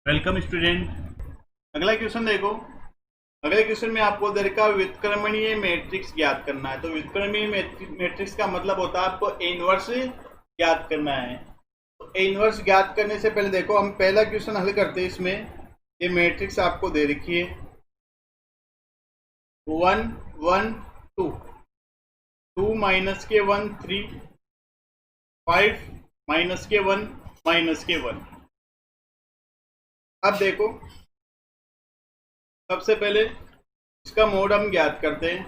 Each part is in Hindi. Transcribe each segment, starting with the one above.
Welcome student. अगला क्वेश्चन देखो। अगले क्वेश्चन में आपको दर का व्युत्क्रमणीय मैट्रिक्स ज्ञात करना है। तो व्युत्क्रमणीय मैट्रिक्स का मतलब होता है आपको ए इनवर्स ज्ञात करना है। तो ए इनवर्स ज्ञात करने से पहले देखो हम पहला क्वेश्चन हल करते हैं। इसमें ये मैट्रिक्स आपको दे रखी है 1 1 2, 2 माइनस के 1 3, 5 माइनस के 1 माइनस के 1। अब देखो सबसे पहले इसका मोड हम ज्ञात करते हैं।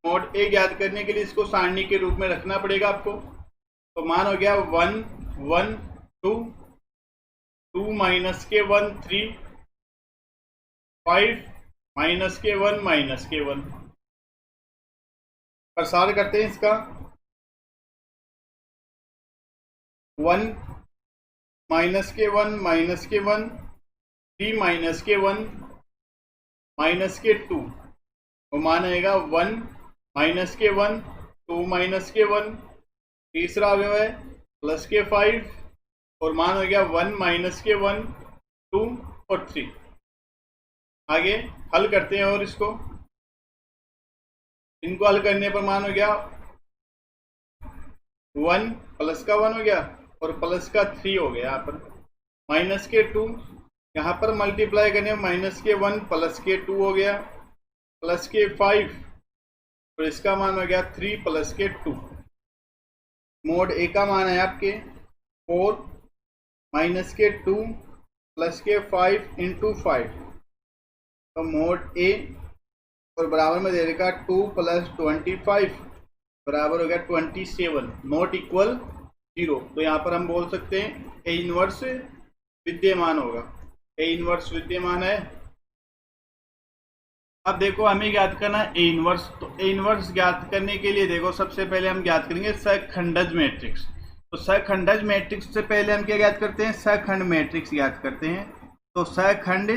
मोड ए ज्ञात करने के लिए इसको सारणी के रूप में रखना पड़ेगा आपको। तो मान हो गया 1 1 2, 2 माइनस के 1 3, 5 माइनस के 1 माइनस के 1। प्रसार करते हैं इसका 1 माइनस के 1 माइनस के 1, 3 माइनस के 1 माइनस के 2। तो मान आएगा 1 माइनस के 1, 2 माइनस के 1, तीसरा अवयव है प्लस के 5 और मान हो गया 1 माइनस के 1 2 और 3। आगे हल करते हैं और इनको हल करने पर मान हो गया 1 प्लस का 1 हो गया और प्लस का 3 हो गया। यहाँ पर माइनस के 2, यहाँ पर मल्टीप्लाई करने माइनस के 1 प्लस के 2 हो गया, प्लस के 5 और इसका मान हो गया 3 प्लस के 2। मोड ए का मान है आपके 4 माइनस के 2 प्लस के 5 इंटू 5। तो मोड ए और बराबर में दे देगा 2 प्लस 25 बराबर हो गया 27, नॉट इक्वल 0। तो यहाँ पर हम बोल सकते हैं ए इनवर्स विद्यमान होगा। ए इनवर्स विद्यमान है। अब देखो हमें ज्ञात करना है ए इनवर्स। तो ए इनवर्स ज्ञात करने के लिए देखो सबसे पहले हम ज्ञात करेंगे सखंडज मैट्रिक्स। तो सखंडज मैट्रिक्स से पहले हम क्या ज्ञात करते हैं? सखंड मैट्रिक्स ज्ञात करते हैं। तो सखंड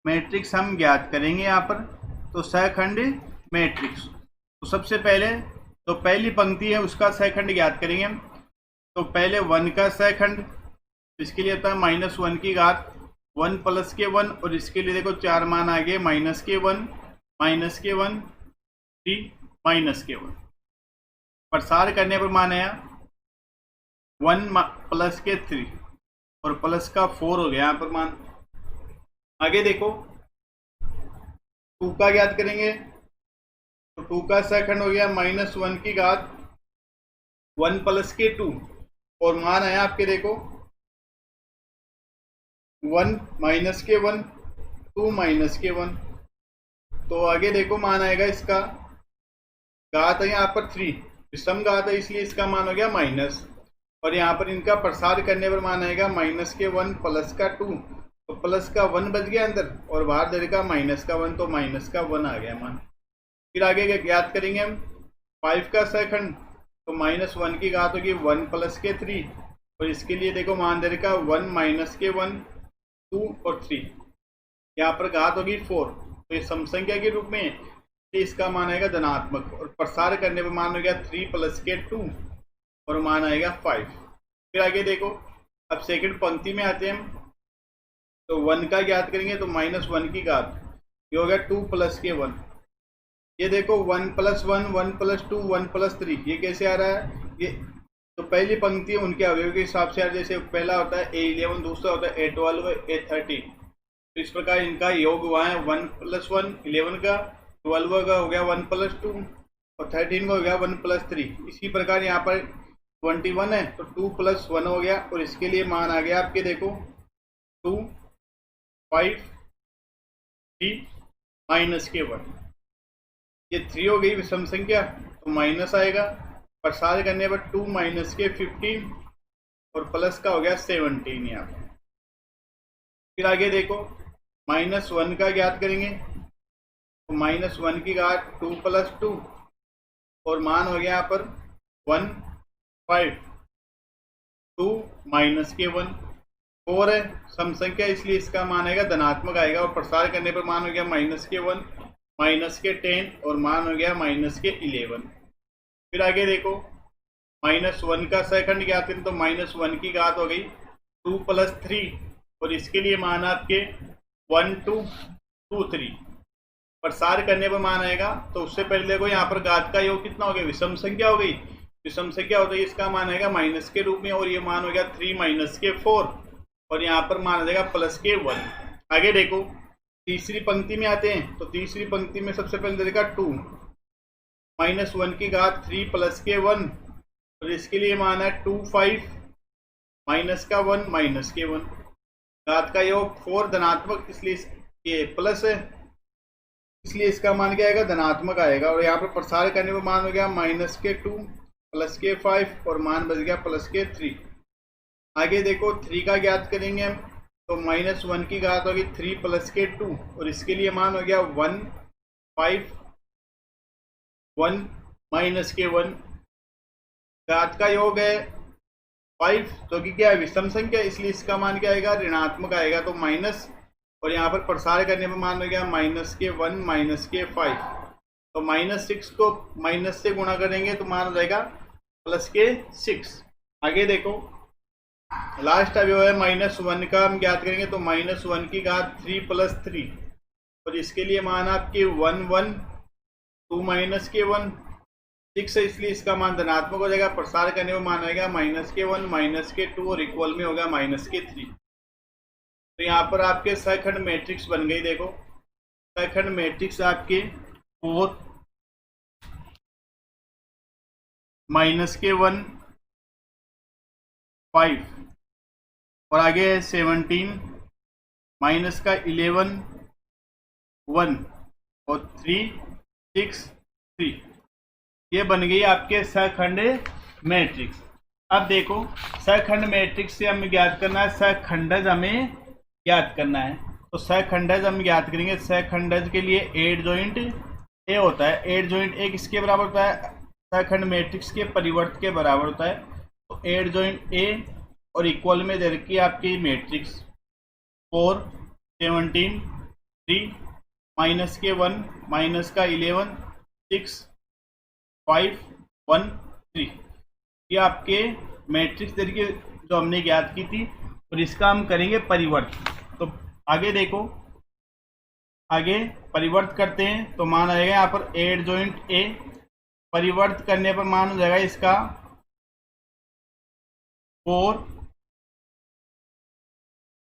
मैट्रिक्स हम ज्ञात करेंगे यहाँ पर। तो सखंड मैट्रिक्स तो सबसे पहले तो पहली पंक्ति है उसका सखंड ज्ञात करेंगे हम। तो पहले 1 का सखंड, इसके लिए होता है -1 की घात 1 प्लस के 1 और इसके लिए देखो 4 मान आ गए माइनस के 1 माइनस के 1 3 माइनस के 1। प्रसार करने पर मान आया 1 प्लस के 3 और प्लस का 4 हो गया यहाँ पर मान। आगे देखो 2 का ज्ञात करेंगे। तो 2 का सेकंड हो गया -1 की घात 1 प्लस के 2 और मान आया आपके देखो 1 माइनस के 1 2 माइनस के 1। तो आगे देखो मान आएगा इसका घात है यहाँ पर 3, विषम घात है इसलिए इसका मान हो गया माइनस। और यहाँ पर इनका प्रसार करने पर मान आएगा माइनस के 1 प्लस का 2, तो प्लस का 1 बच गया अंदर और बाहर दे देगा माइनस का 1, तो माइनस का 1 आ गया मान। फिर आगे ज्ञात करेंगे हम 5 का सेकंड। तो -1 की घात होगी 1 प्लस के 3 और इसके लिए देखो मान दे देगा 1 माइनस के 1 2 और 3। यहाँ पर घात होगी 4, तो ये समसंख्या के रूप में इसका मान आएगा धनात्मक। और प्रसार करने पर मान हो गया 3 प्लस के 2 और मान आएगा 5। फिर आगे देखो अब सेकंड पंक्ति में आते हैं हम। तो 1 का ज्ञात करेंगे तो -1 की घात ये हो गया 2 प्लस के 1। ये देखो 1 प्लस 1 1 प्लस 2 1 प्लस 3 ये कैसे आ रहा है? ये तो पहली पंक्ति उनके अवयव के हिसाब से, जैसे पहला होता है A11, दूसरा होता है A12, A13। तो इस प्रकार इनका योग हुआ है 1 प्लस 1 11 का, 12 का हो गया 1 प्लस 2 और 13 का हो गया 1 प्लस 3। इसी प्रकार यहाँ पर 21 है तो 2 प्लस 1 हो गया और इसके लिए मान आ गया आपके देखो 2 5 3 माइनस के 1। ये 3 हो गई विषम संख्या तो माइनस आएगा। प्रसार करने पर 2 माइनस के 15 और प्लस का हो गया 17 यहाँ पर। फिर आगे देखो -1 का ज्ञात करेंगे। तो -1 की घात 2 प्लस 2 और मान हो गया यहाँ पर 1 5 2 माइनस के 1 4 है सम संख्या इसलिए इसका मान आएगा धनात्मक आएगा। और प्रसार करने पर मान हो गया -1 माइनस के 10 और मान हो गया -11। फिर आगे देखो -1 का सेकंड ज्ञात करें। तो -1 की घात हो गई 2 प्लस 3 और इसके लिए मान आपके 1 2 2 3। प्रसार करने पर मान आएगा। तो उससे पहले देखो यहाँ पर घात का योग कितना हो गया, विषम संख्या हो गई। विषम संख्या होता है इसका मान आएगा माइनस के रूप में, और ये मान हो गया 3 माइनस के 4, और यहाँ पर मान आ जाएगा प्लस के 1। आगे देखो तीसरी पंक्ति में आते हैं। तो तीसरी पंक्ति में सबसे पहले देगा 2 माइनस 1 की घात 3 प्लस के 1, और इसके लिए मान है 2 5 माइनस का 1 माइनस के 1। घात का योग 4 धनात्मक, इसलिए ये प्लस है, इसलिए इसका मान क्या आएगा, धनात्मक आएगा। और यहाँ पर प्रसार करने पर मान हो गया माइनस के 2 प्लस के 5, और मान बच गया प्लस के 3। आगे देखो 3 का ज्ञात करेंगे हम। तो माइनस 1 की घात होगी 3 प्लस के 2, और इसके लिए मान हो गया 1 5 1 माइनस के 1। घात का योग है 5, तो कि क्या है, विषम संख्या, इसलिए इसका मान क्या आएगा, ऋणात्मक आएगा, तो माइनस। और यहाँ पर प्रसार करने पर मान हो गया माइनस के 1 माइनस के 5। तो -6 को माइनस से गुणा करेंगे तो मान हो जाएगा प्लस के 6। आगे देखो लास्ट अभी है -1 का हम ज्ञात करेंगे। तो -1 की घात 3 प्लस 3, और इसके लिए मान आपके 1 1 2 माइनस के 1 6 है, इसलिए इसका मान धनात्मक हो जाएगा। प्रसार करने में मान आएगा माइनस के 1 माइनस के 2, और इक्वल में होगा माइनस के 3। तो यहाँ पर आपके सहखंड मैट्रिक्स बन गई। देखो सहखंड मैट्रिक्स आपके 4 माइनस के 1 5, और आगे है 17 माइनस का 11 1, और 3 6 3। ये बन गई आपके सहखंड मैट्रिक्स। अब देखो सहखंड मैट्रिक्स से हमें ज्ञात करना है सहखंडज, हमें ज्ञात करना है। तो सहखंडज हम ज्ञात करेंगे। सहखंडज के लिए एड जॉइंट ए होता है। एड जॉइंट ए किसके बराबर होता है, सहखंड मैट्रिक्स के परिवर्त के बराबर होता है। तो एड जॉइंट ए और इक्वल में दे रखी है आपकी मैट्रिक्स 4 17 3 माइनस के 1 माइनस का 11 6 5 1 3। ये आपके मैट्रिक्स दे रखी जो हमने ज्ञात की थी, और इसका हम करेंगे परिवर्त। तो आगे देखो, आगे परिवर्त करते हैं तो मान आएगा यहाँ पर एड जॉइंट ए। परिवर्त करने पर मान हो जाएगा इसका 4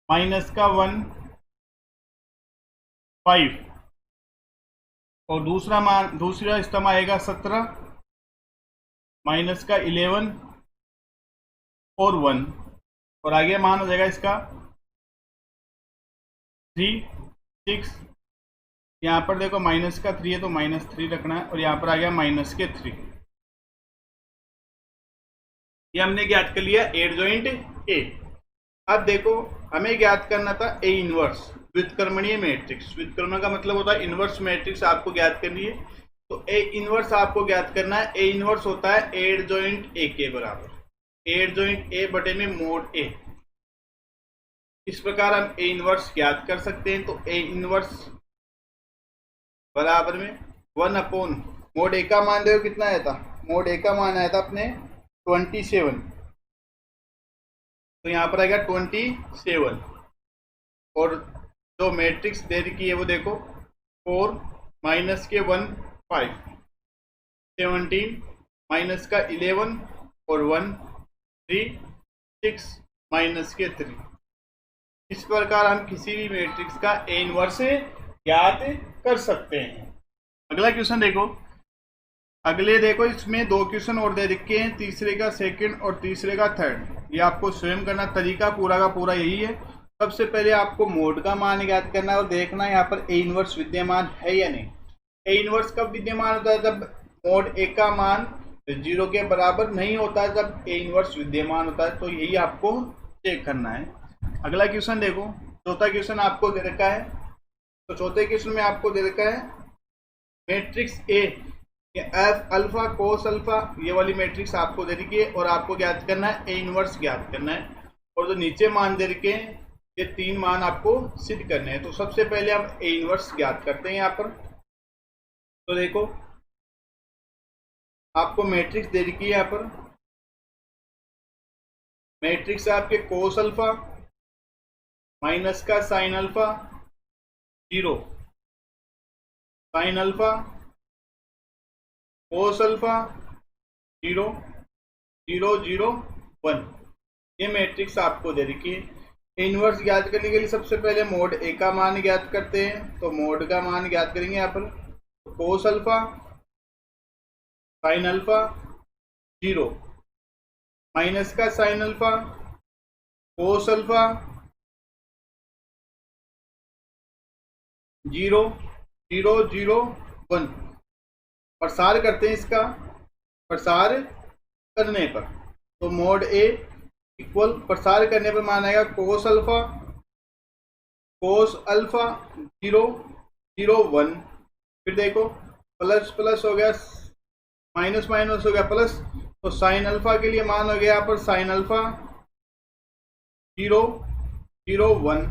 माइनस का 1 5, और दूसरा स्तंभ आएगा 17 माइनस का 11 और 1, और आगे मान हो जाएगा इसका 3 6। यहाँ पर देखो माइनस का 3 है तो -3 रखना है, और यहाँ पर आ गया माइनस के 3। ये हमने ज्ञात कर लिया एड जॉइंट ए। अब देखो हमें ज्ञात करना था ए इनवर्स, व्युत्क्रमणीय मैट्रिक्स। व्युत्क्रमण का मतलब होता है इनवर्स मैट्रिक्स आपको ज्ञात करनी है। तो ए इनवर्स आपको ज्ञात करना है। ए इनवर्स होता है एड जॉइंट ए के बराबर, एड जॉइंट ए बटे में मोड ए। इस प्रकार हम ए इनवर्स ज्ञात कर सकते हैं। तो ए इनवर्स बराबर में 1 अपॉन मोड ए का मान देखो कितना आया था, मोड ए का मान आया था अपने 27। तो यहाँ पर आएगा 27, और जो मैट्रिक्स दे रखी है वो देखो 4 माइनस के 1 5 17 माइनस का 11 और 1 3 6 माइनस के 3। इस प्रकार हम किसी भी मैट्रिक्स का ए इनवर्स ज्ञात कर सकते हैं। अगला क्वेश्चन देखो, अगले देखो इसमें 2 क्वेश्चन और दे रखे हैं, तीसरे का सेकंड और तीसरे का थर्ड। ये आपको स्वयं करना, तरीका पूरा का पूरा यही है। सबसे पहले आपको मोड का मान ज्ञात करना है और देखना है यहाँ पर ए इनवर्स विद्यमान है या नहीं। ए इनवर्स कब विद्यमान होता है, जब मोड ए का मान 0 के बराबर नहीं होता है, जब ए इनवर्स विद्यमान होता है। तो यही आपको चेक करना है। अगला क्वेश्चन देखो, चौथा क्वेश्चन आपको दे रखा है। तो चौथे क्वेश्चन में आपको दे रखा है matrix A, F alpha cos alpha, ये वाली मैट्रिक्स आपको दे रखी है और आपको ज्ञात करना है ए इनवर्स ज्ञात करना है। और जो नीचे मान दे रखे हैं ये 3 मान आपको सिद्ध करने हैं। तो सबसे पहले हम ए इनवर्स ज्ञात करते हैं यहाँ पर। तो देखो आपको मैट्रिक्स दे रखी है यहाँ पर, मैट्रिक्स आपके कोस अल्फा माइनस का sine alpha 0, sine alpha cos alpha 0 0 0 1। ये मैट्रिक्स आपको दे रखी है। इनवर्स ज्ञात करने के लिए सबसे पहले मोड ए का मान ज्ञात करते हैं, तो मोड का मान ज्ञात करेंगे यहाँ पर। Cos alpha sine alpha 0, minus का साइन अल्फा कोस अल्फा 0 0 0 1। प्रसार करते हैं इसका, प्रसार करने पर तो मोड ए इक्वल प्रसार करने पर मान आएगा कोस अल्फा 0 0 1। फिर देखो प्लस प्लस हो गया, माइनस माइनस हो गया प्लस, तो साइन अल्फा के लिए मान हो गया यहाँ पर साइन अल्फा 0 0 1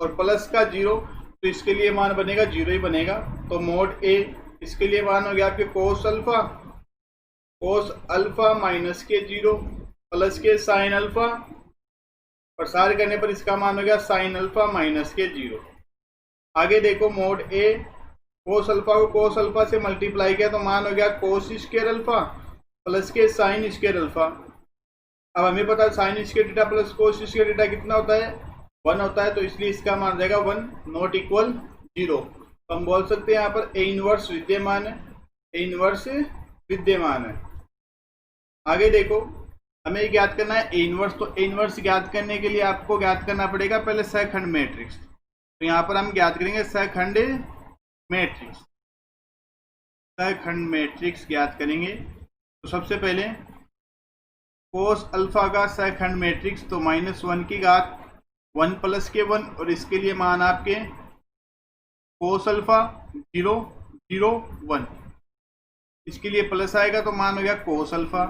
और प्लस का 0, तो इसके लिए मान बनेगा 0 ही बनेगा। तो मोड ए इसके लिए मान हो गया आपके कोस अल्फा माइनस के 0 प्लस के साइन अल्फा, प्रसार करने पर इसका मान हो गया साइन अल्फा माइनस के 0। आगे देखो मोड ए कोस अल्फा को कोस अल्फा से मल्टीप्लाई किया तो मान हो गया कोस स्क्वायर अल्फा प्लस के साइन स्क्वायर अल्फा। अब हमें पता है sine square theta plus cos square theta कितना होता है, 1 होता है, तो इसलिए इसका मान जाएगा 1 नॉट इक्वल 0। तो हम बोल सकते हैं यहाँ पर ए इनवर्स विद्यमान है, ए इनवर्स विद्यमान है। आगे देखो हमें ज्ञात करना है ए इनवर्स, तो ए इनवर्स ज्ञात करने के लिए आपको ज्ञात करना पड़ेगा पहले सहखंड मैट्रिक्स। तो यहाँ पर हम ज्ञात करेंगे सहखंड मैट्रिक्स, सहखंड मैट्रिक्स ज्ञात करेंगे। तो सबसे पहले कोस अल्फा का सहखंड मैट्रिक्स, तो -1 की घात 1 प्लस के 1 और इसके लिए मान आपके कोस अल्फा 0 0 1, इसके लिए प्लस आएगा तो मान हो गया कोस अल्फा।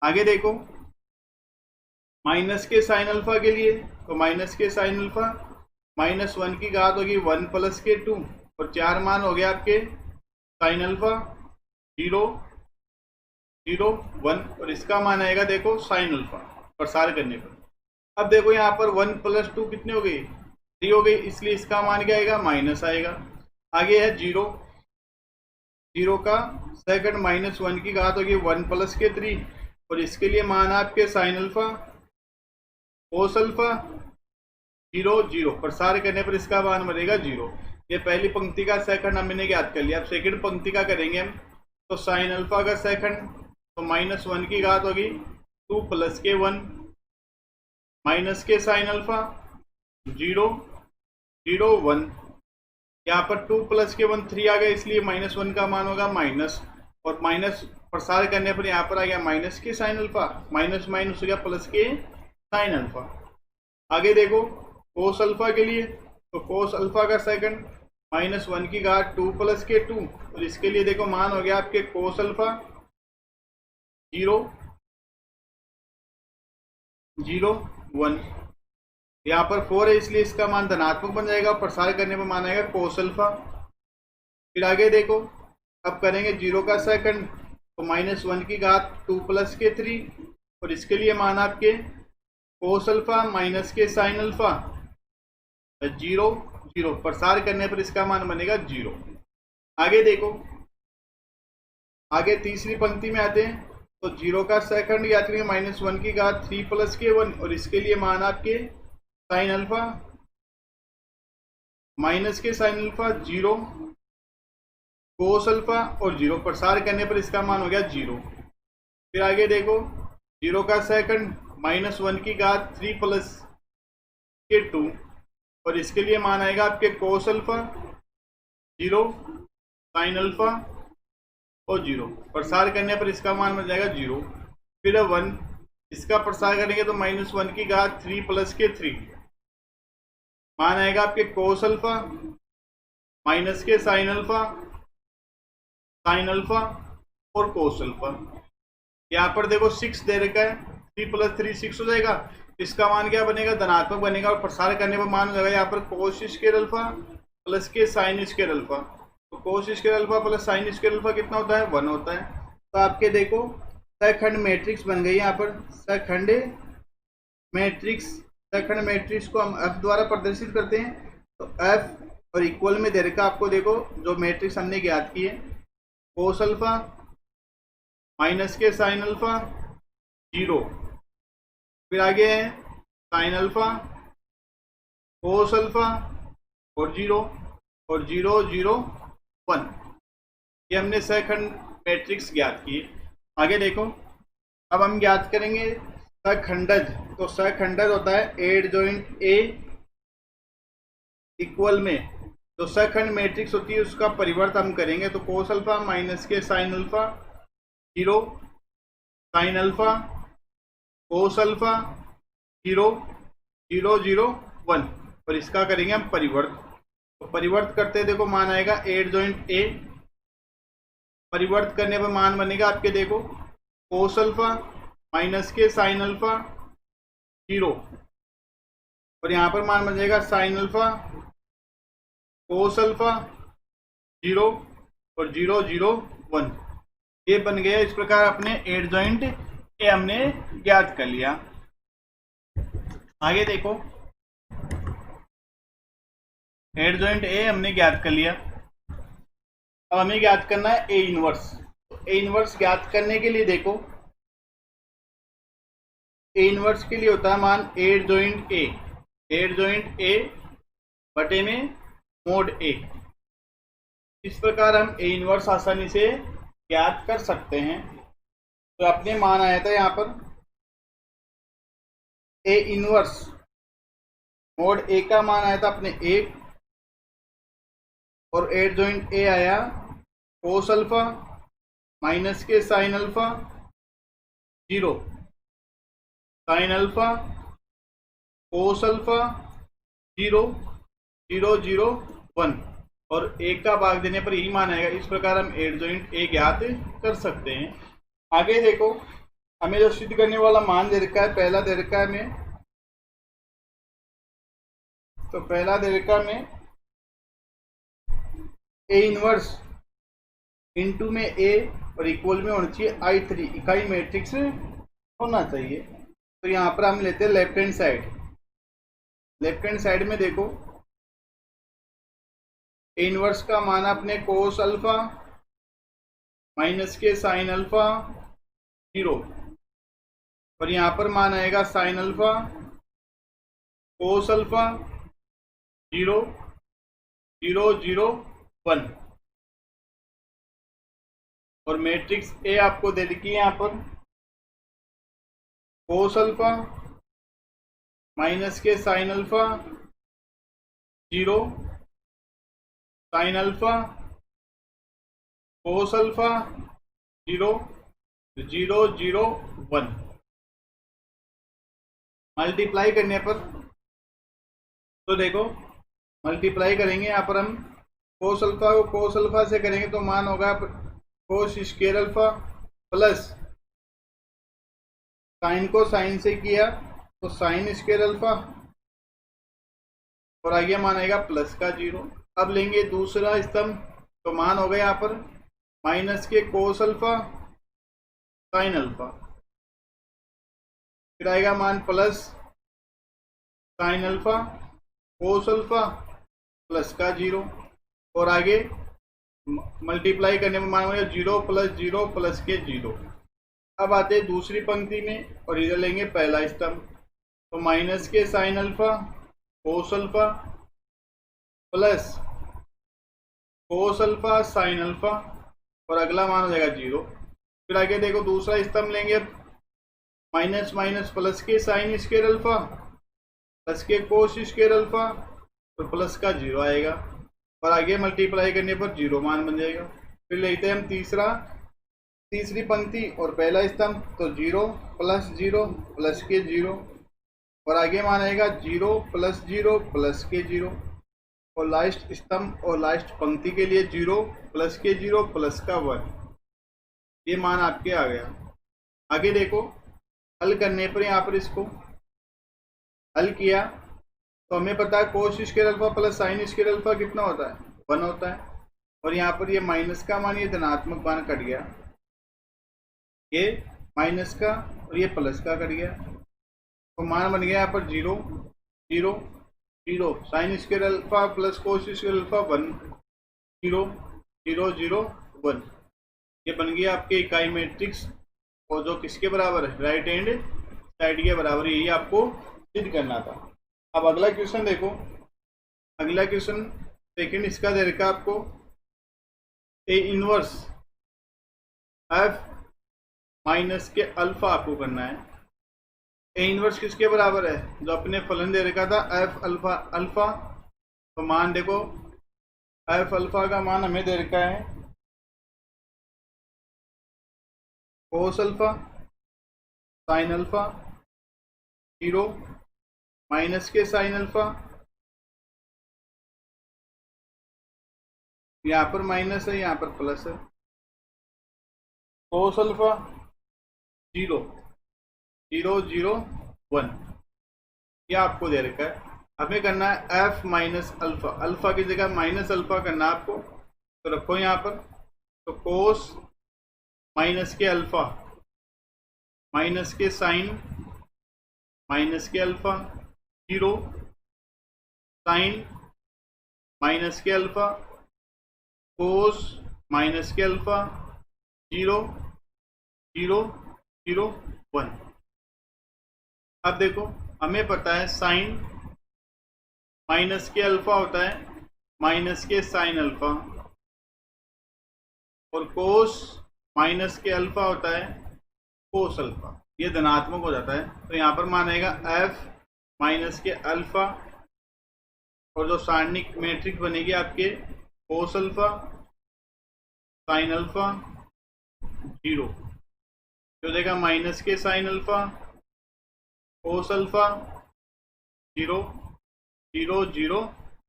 आगे देखो माइनस के साइन अल्फा के लिए, तो माइनस के साइन अल्फा -1 की घात होगी 1 प्लस के 2 और 4 मान हो गया आपके साइन अल्फा 0 0 1 और इसका मान आएगा देखो साइन अल्फा प्रसार करने पर। अब देखो यहाँ पर 1 प्लस 2 कितने हो गई, 3 हो गई, इसलिए इसका मान क्या आएगा माइनस आएगा। आगे है 0 0 का सेकंड -1 की घात होगी 1 प्लस के 3 और इसके लिए मान आपके साइन अल्फा कोस अल्फा 0 0, प्रसार करने पर इसका मान बनेगा 0। ये पहली पंक्ति का सेकंड हमने ज्ञात कर लिया। अब सेकंड पंक्ति का करेंगे हम, तो साइन अल्फा का सेकंड, तो -1 की घात होगी 2 प्लस के 1 माइनस के साइन अल्फा 0 0 1। यहाँ पर 2 प्लस के 1 3 आ गया, इसलिए -1 का मान होगा माइनस, और माइनस प्रसार करने पर यहाँ पर आ गया माइनस के साइन अल्फा, माइनस माइनस हो गया प्लस के साइन अल्फा। आगे देखो कोस अल्फा के लिए, तो कोस अल्फा का सेकंड -1 की घात 2 प्लस के 2 और इसके लिए देखो मान हो गया आपके कोस अल्फा 0 0 1। यहाँ पर 4 है इसलिए इसका मान धनात्मक बन जाएगा, प्रसार करने पर मान आएगा कोस अल्फा। फिर आगे देखो अब करेंगे 0 का सेकंड, तो -1 की घात 2 प्लस के 3 और इसके लिए मान आपके कोस अल्फा माइनस के साइन अल्फा 0 0, प्रसार करने पर इसका मान बनेगा 0। आगे देखो आगे तीसरी पंक्ति में आते हैं, तो 0 का सेकंड याद करेंगे -1 की घात 3 प्लस के 1 और इसके लिए मान आपके साइन अल्फा माइनस के साइन अल्फा 0 कोस अल्फा और 0, प्रसार करने पर इसका मान हो गया 0। फिर आगे देखो 0 का सेकंड -1 की घात 3 प्लस के 2 और इसके लिए मान आएगा आपके कोस अल्फा 0 साइन अल्फा और 0, प्रसार करने पर इसका मान बन जाएगा 0। फिर 1, इसका प्रसार करेंगे तो -1 की घात 3 प्लस के 3 मान आएगा आपके कोस अल्फा माइनस के साइन अल्फा और कोस अल्फा। यहाँ पर देखो 6 दे रखा है, 3 प्लस 3 6 हो जाएगा, इसका मान क्या बनेगा धनात्मक बनेगा और प्रसार करने पर मान हो जाएगा यहाँ पर कोस स्क्वायर अल्फा प्लस के साइन स्क्वायर अल्फा। तो cos square alpha plus sine square alpha कितना होता है 1 होता है। तो आपके देखो सहखंड मैट्रिक्स बन गई यहाँ पर सहखंड मैट्रिक्स, सखंड मैट्रिक्स को हम एफ द्वारा प्रदर्शित करते हैं। तो एफ और इक्वल में दे रखा आपको, देखो जो मैट्रिक्स हमने ज्ञात की है, कोस अल्फा माइनस के साइन अल्फा 0, फिर आगे है साइन अल्फा कोस अल्फा और 0 और 0 0 1। ये हमने सखंड मैट्रिक्स ज्ञात की है। आगे देखो, अब हम ज्ञात करेंगे सखंडज। तो सखंडज होता है एडजॉइंट ए इक्वल में जो सखंड मैट्रिक्स होती है उसका परिवर्त हम करेंगे। तो कोस अल्फा माइनस के sine alpha 0, sine alpha cos alpha 0 0 0 1, और इसका करेंगे हम परिवर्त। तो परिवर्त करते हैं, देखो मान आएगा एडजॉइंट ए, परिवर्त करने पर मान बनेगा आपके, देखो कोस अल्फा माइनस के साइन अल्फा 0, और यहाँ पर मान बन जाएगा साइन अल्फा कोस अल्फा 0 और 0 0 1। ये बन गया। इस प्रकार अपने एडजॉइंट ए हमने ज्ञात कर लिया। आगे देखो, एडजॉइंट ए हमने ज्ञात कर लिया। अब हमें ज्ञात करना है ए इनवर्स। तो ए इनवर्स ज्ञात करने के लिए देखो, ए इनवर्स के लिए होता है मान एडजॉइंट ए, एडजॉइंट ए बटे में मोड ए। इस प्रकार हम ए इनवर्स आसानी से ज्ञात कर सकते हैं। तो अपने मान आया था यहाँ पर ए इनवर्स मोड ए का मान आया था अपने 1, और एडजॉइंट ए आया कोस अल्फा माइनस के sine alpha 0, sine alpha cos alpha 0 0 0 1, और 1 का भाग देने पर यही मान आएगा। इस प्रकार हम एडजॉइंट ए ज्ञात कर सकते हैं। आगे देखो, हमें जो सिद्ध करने वाला मान दे रखा है, पहला दे रखा है हमें, तो पहला दे रखा में ए इनवर्स इनटू में ए और इक्वल में होना चाहिए I3, इकाई मैट्रिक्स होना चाहिए। तो यहाँ पर हम लेते हैं left hand side. Left hand side में देखो, ए इनवर्स का मान अपने कोस अल्फा माइनस के साइन अल्फा 0, और यहाँ पर मान आएगा साइन अल्फा कोस अल्फा 0 0 0 1, और मैट्रिक्स ए आपको दे रखी है यहाँ पर कोस अल्फा माइनस के sine alpha 0, sine alpha cos alpha 0 0 0 1। Multiply करने पर, तो देखो मल्टीप्लाई करेंगे यहाँ पर हम कोस अल्फा को कोस अल्फा से करेंगे तो मान होगा cos square alpha plus sign को साइन से किया तो साइन स्क्वायर अल्फा, और आगे मान आएगा प्लस का 0। अब लेंगे दूसरा स्तंभ, तो मान होगा यहाँ पर माइनस के कोस अल्फा साइन अल्फा, फिर आएगा मान plus sine alpha cos alpha plus का 0, और आगे मल्टीप्लाई करने में मान होगा 0 प्लस 0 प्लस के 0। अब आते हैं दूसरी पंक्ति में, और इधर लेंगे पहला स्तंभ, तो माइनस के sine alpha cos alpha plus cos alpha sine alpha, और अगला मान हो जाएगा 0। फिर आगे देखो दूसरा स्तंभ लेंगे, माइनस माइनस प्लस के साइन स्क्वायर अल्फा प्लस के कोस स्क्वायर अल्फा, और प्लस का 0 आएगा, और आगे मल्टीप्लाई करने पर 0 मान बन जाएगा। फिर लेते हैं हम तीसरी पंक्ति और पहला स्तंभ, तो 0 प्लस 0 प्लस के 0, और आगे मान आएगा 0 प्लस 0 प्लस के 0, और लास्ट स्तंभ और लास्ट पंक्ति के लिए 0 प्लस के 0 प्लस का 1। ये मान आपके आ गया। आगे देखो, हल करने पर यहाँ पर इसको हल किया तो हमें पता है cos square alpha plus sine square alpha कितना होता है, 1 होता है, और यहाँ पर ये माइनस का मान, ये धनात्मक मान कट गया, ये माइनस का और ये प्लस का कट गया। तो मान बन गया यहाँ पर 0 0 0 sine square alpha plus cos square alpha 1 0 0 0 1। ये बन गया आपके इकाई मैट्रिक्स और जो किसके बराबर है, राइट हैंड साइड के बराबर। यही आपको सिद्ध करना था। अब अगला क्वेश्चन देखो। अगला क्वेश्चन सेकंड इसका दे रखा आपको ए इनवर्स एफ माइनस के अल्फा आपको करना है। ए इनवर्स किसके बराबर है, जो अपने फलन दे रखा था एफ अल्फा अल्फा। तो मान देखो एफ अल्फा का मान हमें दे रखा है cos alpha sine alpha 0 minus के साइन अल्फा, यहाँ पर माइनस है यहाँ पर प्लस है, कोस अल्फा 0 0 0 1। यह आपको दे रखा है। हमें करना है एफ माइनस अल्फा, अल्फा की जगह माइनस अल्फा करना है आपको। तो रखो यहाँ पर, तो कोस माइनस के अल्फा माइनस के साइन माइनस के अल्फा 0 साइन माइनस के अल्फा कोस माइनस के अल्फा 0 0 0 1। अब देखो हमें पता है साइन माइनस के अल्फा होता है माइनस के साइन अल्फा, और कोस माइनस के अल्फा होता है कोस अल्फा। ये धनात्मक हो जाता है। तो यहाँ पर मानेगा एफ माइनस के अल्फा, और जो सारणिक मैट्रिक्स बनेगी आपके कोस अल्फा साइन अल्फा 0, जो देगा माइनस के साइन अल्फा कोस अल्फा 0 0 0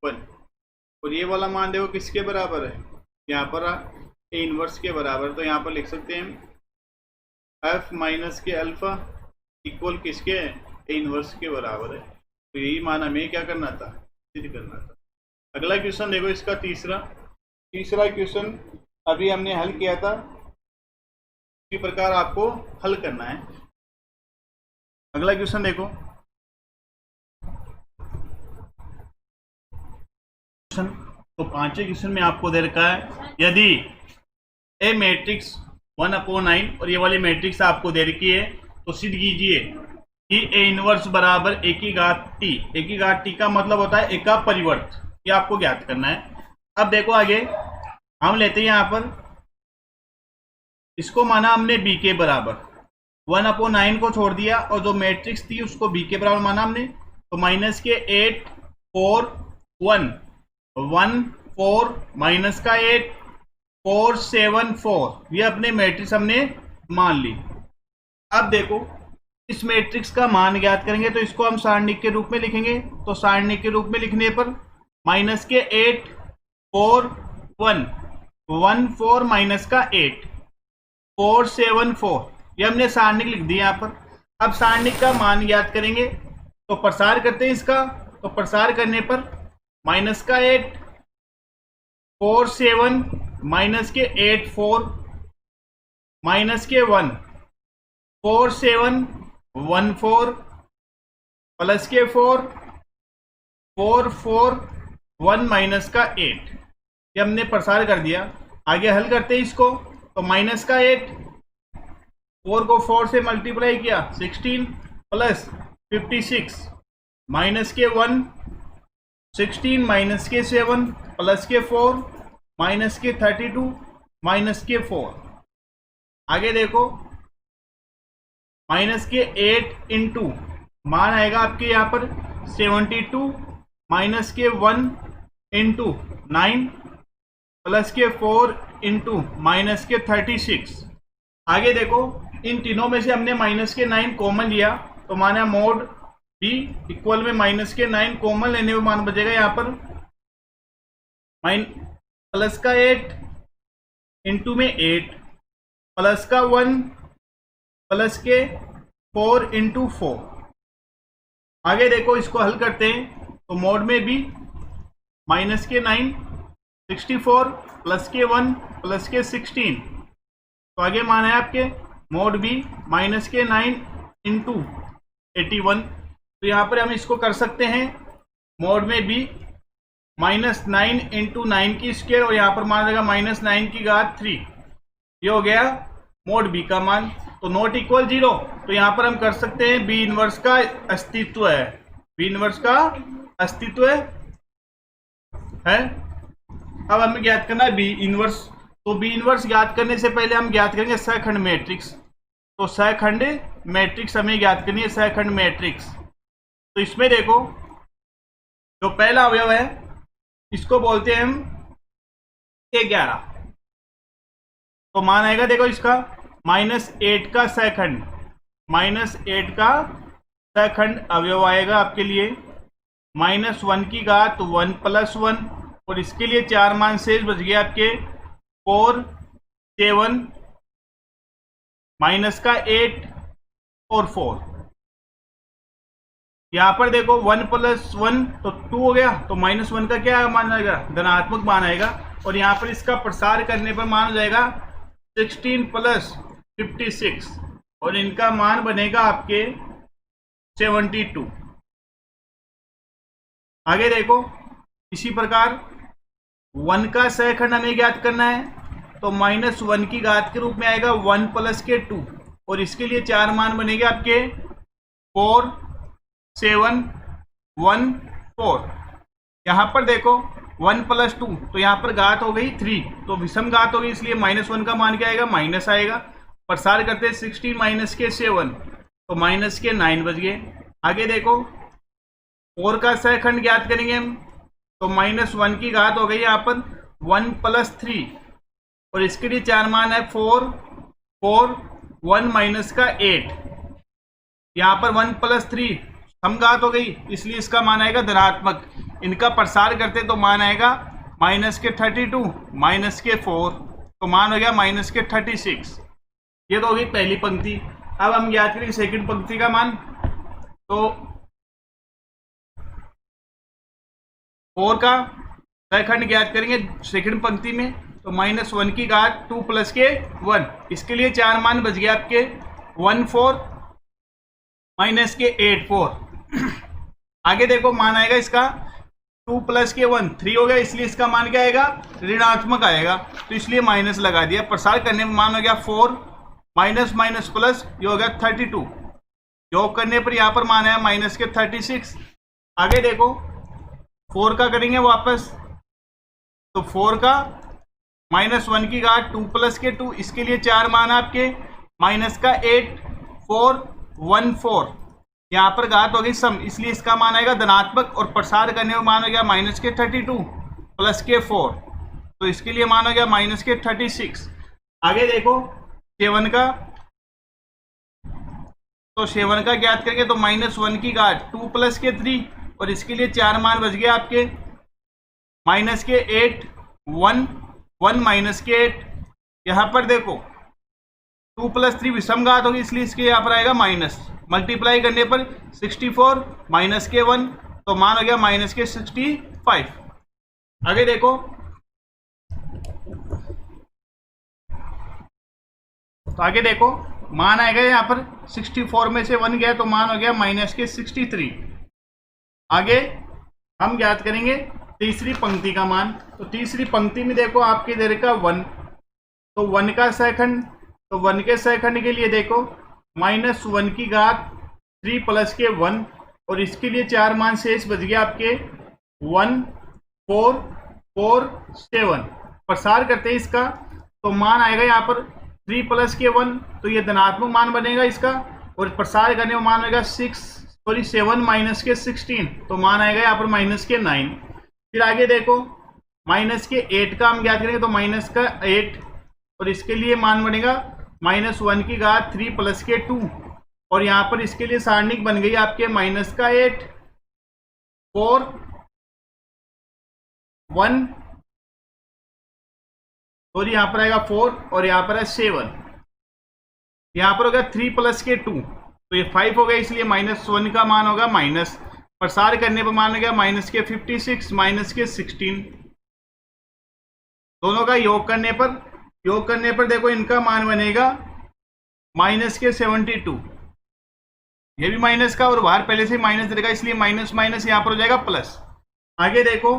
1। और ये वाला मान देखो किसके बराबर है, यहाँ पर ए इनवर्स के बराबर। तो यहाँ पर लिख सकते हैं एफ माइनस के अल्फा इक्वल किसके है, ए इनवर्स के बराबर है। तो यही मान हमें क्या करना था, सिद्ध करना था। अगला क्वेश्चन देखो इसका तीसरा क्वेश्चन अभी हमने हल किया था, इसी प्रकार आपको हल करना है। अगला क्वेश्चन देखो, तो पांचवें क्वेश्चन में आपको दे रखा है यदि ए मैट्रिक्स 1/9 और ये वाली मैट्रिक्स आपको दे रखी है, तो सिद्ध कीजिए कि ए इनवर्स बराबर ए की घात टी। ए की घात टी का मतलब होता है ए का परिवर्त। ये आपको ज्ञात करना है। अब देखो आगे हम लेते हैं यहाँ पर, इसको माना हमने बी के बराबर, 1/9 को छोड़ दिया और जो मैट्रिक्स थी उसको बी के बराबर माना हमने। तो माइनस के 8 4 1 1 4 माइनस का 8 4 7 4, ये अपने मैट्रिक्स हमने मान ली। अब देखो इस मैट्रिक्स का मान ज्ञात करेंगे, तो इसको हम सारणिक के रूप में लिखेंगे। तो सारणिक के रूप में लिखने पर माइनस के 8 4 1 1 4 माइनस का 8 4 7 4, ये हमने सारणिक लिख दिया यहाँ पर। अब सारणिक का मान ज्ञात करेंगे, तो प्रसार करते हैं इसका। तो प्रसार करने पर माइनस का 8 4 7 माइनस के 8 4 माइनस के 1 4 7 1 4 प्लस के 4 4 4 1 माइनस का 8, ये हमने प्रसार कर दिया। आगे हल करते हैं इसको। तो माइनस का 8 4 को 4 से मल्टीप्लाई किया 16 प्लस 56 माइनस के 1 16 माइनस के 7 प्लस के 4 माइनस के 32 माइनस के 4। आगे देखो माइनस के 8 इंटू मान आएगा आपके यहाँ पर 72 माइनस के 1 इंटू 9 प्लस के 4 इंटू माइनस के 36। आगे देखो इन तीनों में से हमने माइनस के 9 कॉमन लिया, तो माना मोड बी इक्वल में माइनस के 9 कॉमन लेने में मान बचेगा यहाँ पर प्लस का 8 इंटू में 8 प्लस का 1 प्लस के 4 इंटू 4। आगे देखो इसको हल करते हैं। तो मोड में भी माइनस के 9 64 प्लस के 1 प्लस के 16। तो आगे मान है आपके मोड बी माइनस के 9 इंटू 81। तो यहाँ पर हम इसको कर सकते हैं मोड में बी, -9 × 9 की स्क्वायर, और यहाँ पर मान जाएगा -9 की घात 3। ये हो गया मोड बी का मान। तो नॉट इक्वल 0, तो यहाँ पर हम कर सकते हैं बी इनवर्स का अस्तित्व है, बी इनवर्स का अस्तित्व है। अब हमें ज्ञात करना है बी इनवर्स। तो बी इनवर्स ज्ञात करने से पहले हम ज्ञात करेंगे सहखंड मैट्रिक्स। तो सहखंड मैट्रिक्स हमें ज्ञात करनी है, सहखंड मैट्रिक्स। तो इसमें देखो जो पहला अवयव है इसको बोलते हैं हम A11। तो मान आएगा देखो इसका -8 का सहखंड, -8 का सहखंड अवयव आएगा आपके लिए, -1 की घात 1 + 1, और इसके लिए 4 मान शेष बच गए आपके 4, 7, -8 और 4। यहां पर देखो 1 + 1 तो 2 हो गया, तो -1 का क्या मान आएगा, धनात्मक मान आएगा। और यहां पर इसका प्रसार करने पर मान हो जाएगा 16 + 56, और इनका मान बनेगा आपके 72। आगे देखो इसी प्रकार 1 का सहखंड हमें ज्ञात करना है, तो -1 की घात के रूप में आएगा 1 + 2, और इसके लिए 4 मान बनेंगे आपके 4, 7, 1, 4। यहां पर देखो 1 + 2, तो यहां पर घात हो गई 3, तो विषम घात हो गई, इसलिए -1 का मान क्या आएगा, माइनस आएगा। प्रसार करते हैं 16 - के 7, तो -9 बच गए। आगे देखो 4 का सहखंड ज्ञात करेंगे हम, तो -1 की घात हो गई यहाँ पर 1 + 3, और इसके लिए 4 मान है 4, 4, 1 - 8। यहाँ पर 1 + 3 समघात हो गई, इसलिए इसका मान आएगा धनात्मक। इनका प्रसार करते तो मान आएगा -32, -4, तो मान हो गया -36। ये तो होगी पहली पंक्ति। अब हम याद करेंगे सेकंड पंक्ति का मान। तो 4 का सहखंड ज्ञात करेंगे सेकंड पंक्ति में, तो -1 की घात 2 + के 1, इसके लिए 4 मान बच गया आपके 1, 4, -8, 4। आगे देखो मान आएगा इसका 2 + के 1, 3 हो गया, इसलिए इसका मान क्या आएगा, ऋणात्मक आएगा, तो इसलिए माइनस लगा दिया। प्रसार करने में मान हो गया 4, -+ ये हो गया 32, योग करने पर यहाँ पर मान आया -36। आगे देखो 4 का करेंगे वापस, तो 4 का -1 की घात 2 + के 2, इसके लिए 4 मान आपके -8, 4, 1, 4। यहाँ पर घात हो गई सम, इसलिए इसका मान आएगा धनात्मक, और प्रसार करने में मान हो गया -32 + के 4, तो इसके लिए मान हो गया -36। आगे देखो 7 का, तो 7 का ज्ञात करेंगे, तो -1 की घात 2 + के 3, और इसके लिए 4 मान बच गया आपके -8, 1, 1 - 8। यहाँ पर देखो 2 + 3 विषम घात होगी, इसलिए इसके यहाँ पर आएगा माइनस, मल्टीप्लाई करने पर 64 - के 1, तो मान हो गया -65। आगे देखो मान आएगा यहाँ पर 64 में से 1 गया, तो मान हो गया -63। आगे हम ज्ञात करेंगे तीसरी पंक्ति का मान। तो तीसरी पंक्ति में देखो आपके दे रखा 1, तो 1 का सहखंड, तो 1 के सहखंड के लिए देखो -1 की घात 3 + के 1, और इसके लिए 4 मान शेष बच गया आपके 1, 4, 4, 7। प्रसार करते हैं इसका, तो मान आएगा यहाँ पर 3 + के 1, तो ये धनात्मक मान बनेगा इसका, और प्रसार करने में मान आएगा 7 - के 16, तो मान आएगा यहाँ पर -9। फिर आगे देखो -8 का हम ज्ञात करेंगे, तो -8, और इसके लिए मान बनेगा -1 की घात 3 + के 2, और यहाँ पर इसके लिए सारणिक बन गई आपके -8, 4, 1, और यहाँ पर आएगा 4, और यहाँ पर है 7। यहाँ पर होगा 3 + के 2, तो ये 5 हो गया, इसलिए -1 का मान होगा माइनस। प्रसार करने पर मान हो गया -56, -के 16। दोनों का योग करने पर देखो इनका मान बनेगा -के 72। ये भी माइनस का और बाहर पहले से माइनस रहेगा, इसलिए माइनस माइनस यहाँ पर हो जाएगा प्लस। आगे देखो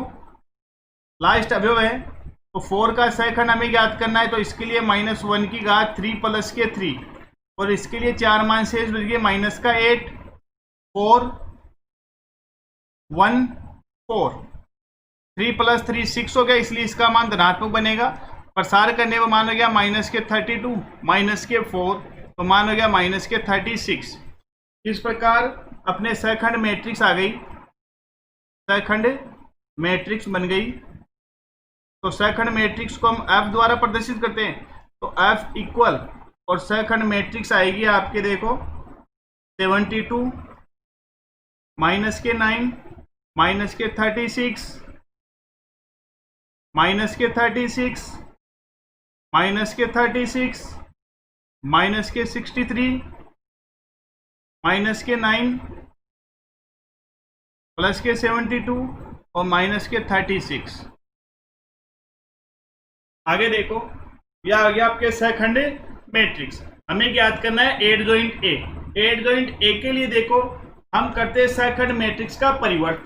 लास्ट अवयव है, तो 4 का सहखंड हमें ज्ञात करना है, तो इसके लिए -1 की घात 3 प्लस के 3 और इसके लिए 4 मान शेष बच गए माइनस का 8 4 1 4 3 प्लस 3 6 हो गया, इसलिए इसका मान धनात्मक बनेगा। प्रसार करने पर मान हो गया माइनस के 32 माइनस के 4 तो मान हो गया माइनस के 36। इस प्रकार अपने सहखंड मैट्रिक्स आ गई, सहखंड मैट्रिक्स बन गई। तो सहखंड मैट्रिक्स को हम F द्वारा प्रदर्शित करते हैं, तो F इक्वल और सहखंड मैट्रिक्स आएगी आपके देखो 72 माइनस के 9 माइनस के 36 माइनस के 36 माइनस के 36 माइनस के 63 माइनस के 9 प्लस के 72 और माइनस के 36। आगे देखो यह आ गया आपके सहखंड मैट्रिक्स। हमें ज्ञात करना है एडजॉइंट ए। एडजॉइंट ए के लिए देखो हम करते हैं सहखंड मैट्रिक्स का परिवर्त,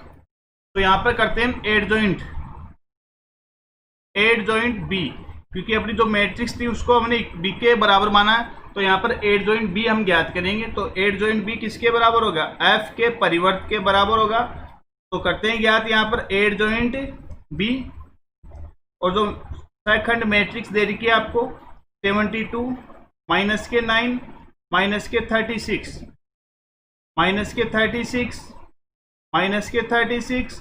तो यहां पर करते हैं एडजॉइंट बी, क्योंकि अपनी जो मैट्रिक्स थी उसको हमने बी के बराबर माना है, तो यहाँ पर एडजॉइंट बी हम ज्ञात करेंगे। तो एडजॉइंट बी किसके बराबर होगा? एफ के परिवर्त के बराबर होगा। तो करते हैं ज्ञात यहाँ पर एडजॉइंट बी, और जो सहखंड मैट्रिक्स दे रखी है आपको 72 माइनस के 9 माइनस के 36 माइनस के 36 माइनस के 36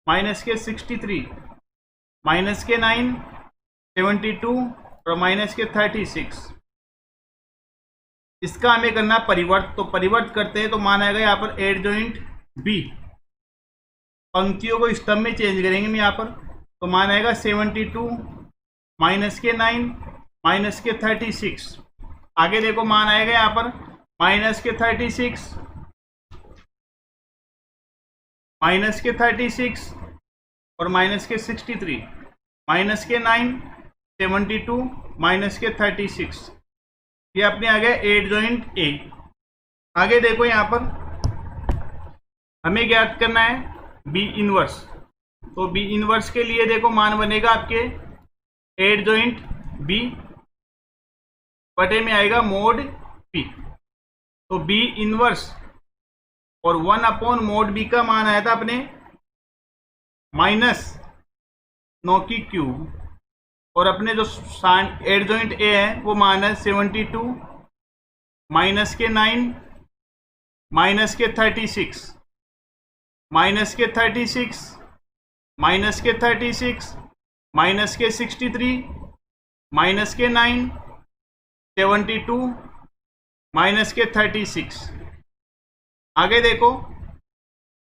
माइनस के 63 माइनस के 9 72 और माइनस के 36, इसका हमें करना परिवर्त। तो परिवर्त करते हैं तो मान आएगा यहाँ पर एडजॉइंट बी, पंक्तियों को स्तंभ में चेंज करेंगे हम यहाँ पर, तो मान आएगा 72 माइनस के 9 माइनस के 36। आगे देखो मान आएगा यहाँ पर माइनस के 36 माइनस के 36 और माइनस के 63 माइनस के 9 72 माइनस के 36। ये अपने आ गया एडजॉइंट ए। आगे देखो यहाँ पर हमें ज्ञात करना है बी इनवर्स। तो बी इनवर्स के लिए देखो मान बनेगा आपके एडजॉइंट बी बटे में आएगा मोड बी। तो बी इनवर्स और 1 अपॉन मोड बी का मान आया था अपने -9 की क्यूब, और अपने जो एडजॉइंट ए है वो मान है 72 माइनस के 9 माइनस के 36 माइनस के 36 माइनस के 36 माइनस के 63 माइनस के 9 72 माइनस के 36। आगे देखो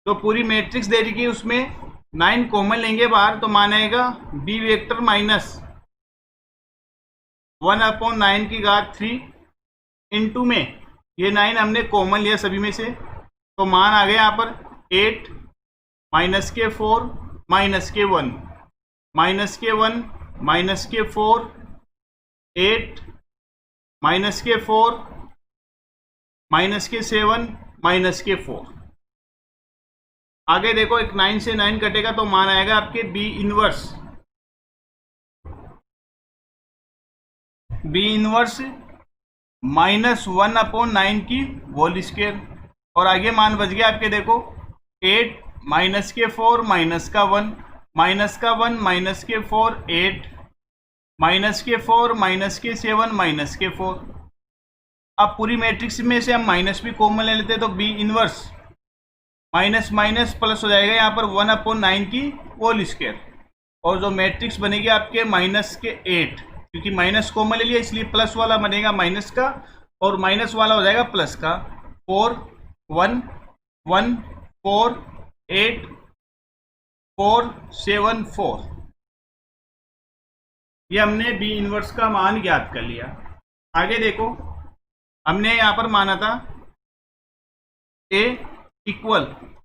तो पूरी मैट्रिक्स दे रही है उसमें 9 कॉमन लेंगे बाहर, तो मानेगा बी वेक्टर माइनस 1 अपॉन 9 की घात 3 इंटू में ये 9 हमने कॉमन लिया सभी में से, तो मान आ गया यहाँ पर 8 माइनस के 4 माइनस के 1 माइनस के 1 माइनस के 4 8 माइनस के 4 माइनस के 7 माइनस के 4। आगे देखो एक 9 से 9 कटेगा तो मान आएगा आपके बी इनवर्स -1 अपॉन 9 की होल स्क्वायर, और आगे मान बच गया आपके देखो 8 माइनस के 4 माइनस का 1 माइनस का 1 माइनस के 4 8 माइनस के 4 माइनस के 7 माइनस के 4। अब पूरी मैट्रिक्स में से हम माइनस भी कॉमन ले लेते हैं, तो B inverse minus minus plus हो जाएगा यहाँ पर 1 अपॉन 9 की होल स्क्वायर, और जो मैट्रिक्स बनेगी आपके माइनस के 8, क्योंकि माइनस कॉमन ले लिया इसलिए प्लस वाला बनेगा माइनस का और माइनस वाला हो जाएगा प्लस का। 4 1 1 4 8 4 7 4। ये हमने बी इनवर्स का मान ज्ञात कर लिया। आगे देखो हमने यहाँ पर माना था ए इक्वल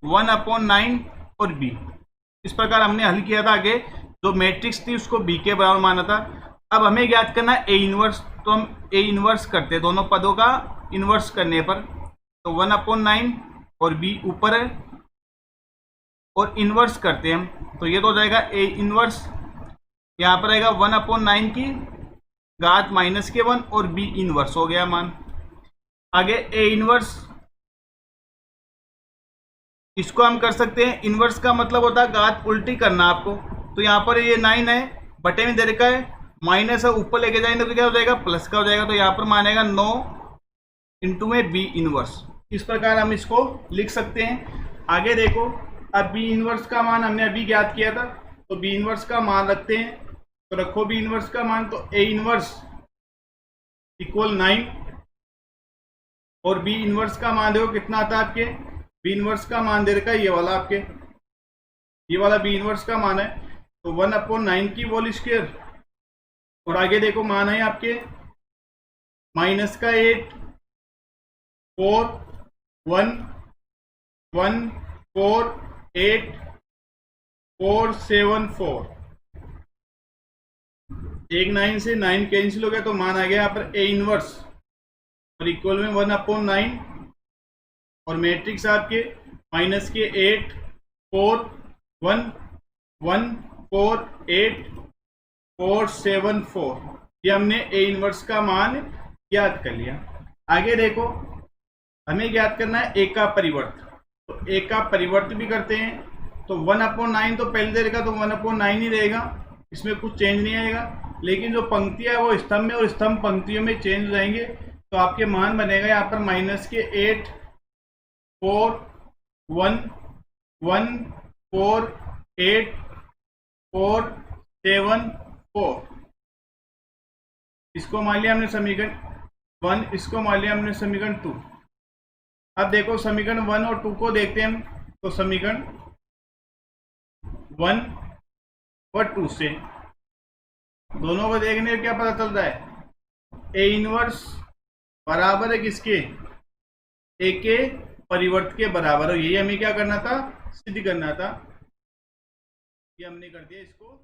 1 अपॉन 9 और बी, इस प्रकार हमने हल किया था। आगे जो मैट्रिक्स थी उसको बी के बराबर माना था। अब हमें ज्ञात करना है ए इनवर्स, तो हम ए इनवर्स करते हैं दोनों पदों का इनवर्स करने पर। तो 1/9 और b ऊपर है और इनवर्स करते हैं हम, तो ये तो हो जाएगा a इनवर्स, यहाँ पर आएगा 1/9 की घात -1 और b इनवर्स हो गया मान। आगे a इनवर्स, इसको हम कर सकते हैं, इनवर्स का मतलब होता है घात उल्टी करना आपको। तो यहाँ पर ये 9 है, बटे में दे रखा है, माइनस है, ऊपर लेके जाएंगे तो क्या हो जाएगा, प्लस का हो जाएगा। तो यहाँ पर मानेगा 9 इंटू में बी इनवर्स। इस प्रकार हम इसको लिख सकते हैं। आगे देखो, अब बी इनवर्स का मान हमने अभी ज्ञात किया था, तो बी इनवर्स का मान रखते हैं। तो रखो बी इनवर्स का मान, तो ए इनवर्स इक्वल 9 और बी इनवर्स का मान देखो कितना आता है आपके, बी इनवर्स का मान दे रखा है ये वाला आपके, ये वाला बी इनवर्स का मान है, तो 1/9 की होल स्क्वायर। और आगे देखो मान है आपके माइनस का 8 4 1 1 4 8 4 7 4, एक 9 से 9 कैंसिल हो गया, तो मान आ गया यहाँ पर ए इनवर्स और इक्वल में 1/9 और मैट्रिक्स आपके माइनस के 8 4 1 1 4 8 4 7 4, ये हमने ए इनवर्स का मान ज्ञात कर लिया। आगे देखो, हमें ज्ञात करना है ए का परिवर्त, तो ए का परिवर्त भी करते हैं। तो 1/9 तो पहले देगा तो 1/9 ही रहेगा, इसमें कुछ चेंज नहीं आएगा, लेकिन जो पंक्तियां है वो स्तंभ में और स्तंभ पंक्तियों में चेंज हो जाएंगे। तो आपके मान बनेगा यहाँ पर माइनस के 8 4 1 1 4 8 4 7 4, इसको मान लिया हमने समीकरण 1, इसको मान लिया हमने समीकरण 2। अब देखो समीकरण 1 और 2 को देखते हैं हम, तो समीकरण 1 और 2 से दोनों को देखने में क्या पता चलता है, ए इनवर्स बराबर है किसके, ए के परिवर्त के बराबर है। यही हमें क्या करना था, सिद्ध करना था, ये हमने कर दिया इसको।